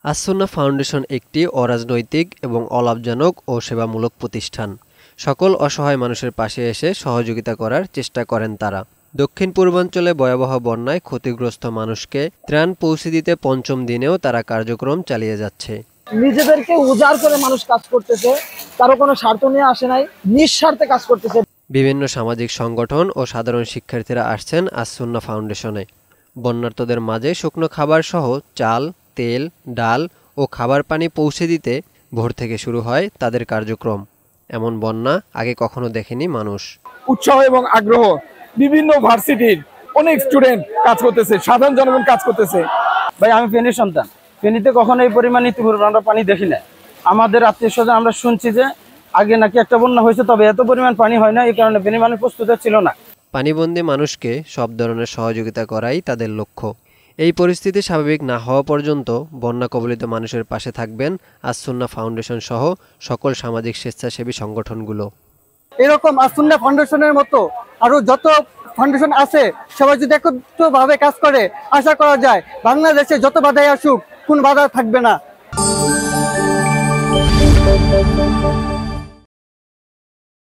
As Sunnah foundation একটি অরাজনৈতিক এবং অলাভজনক ও সেবামূলক প্রতিষ্ঠান। সকল অসহায় মানুষের পাশে এসে সহযোগিতা করার চেষ্টা করেন তারা। দক্ষিণ পূর্বাঞ্চলে ভয়াবহ বন্যায় ক্ষতিগ্রস্ত মানুষকে ত্রাণ পৌঁছে দিতে পঞ্চম দিনেও তারা কার্যক্রম চালিয়ে যাচ্ছে। নিজেদেরকে উজাড় করে মানুষ কাজ করতেছে, কারো কোনো স্বার্থ নিয়ে আসে নাই, নিঃস্বার্থে কাজ করতেছে। বিভিন্ন সামাজিক সংগঠন ও সাধারণ শিক্ষার্থীরা আসছেন আস-সুন্নাহ ফাউন্ডেশনে। বন্যার্তদের মাঝে শুকনো খাবার সহ চাল, তেল, ডাল ও খাবার পানি পৌঁছে দিতে ভোর থেকে শুরু হয় তাদের কার্যক্রম। এমন বন্যা আগে কখনো দেখেনি মানুষ। উৎসাহ এবং আগ্রহ, বিভিন্ন ভার্সিটির অনেক স্টুডেন্ট কাজ করতেছে, সাধারণ জনগণ কাজ করতেছে। ভাই, আমি ফেনীর সন্তান। ফেনীতে কখনো এই পরিমাণ ইতিপূর্বে আমরা পানি দেখি না। আমাদের আত্মীয় স্বজন আমরা শুনছি যে আগে নাকি একটা বন্যা হয়েছে, তবে এত পরিমাণ পানি হয় না, এই কারণে ফেনী মানুষ প্রস্তুত ছিল না। পানিবন্দী মানুষকে সব ধরনের সহযোগিতা করাই তাদের লক্ষ্য। এই পরিস্থিতি স্বাভাবিক না হওয়া পর্যন্ত বন্যা কবলিত মানুষের পাশে থাকবেন আস-সুন্নাহ ফাউন্ডেশন সহ সকল সামাজিক স্বেচ্ছাসেবী সংগঠনগুলো। এরকম আস-সুন্নাহ ফাউন্ডেশনের মতো আরো যত ফাউন্ডেশন আছে, সবাই যদি একত্রভাবে কাজ করে, আশা করা যায় বাংলাদেশে যত বাধাই আসুক, কোন বাধা থাকবে না।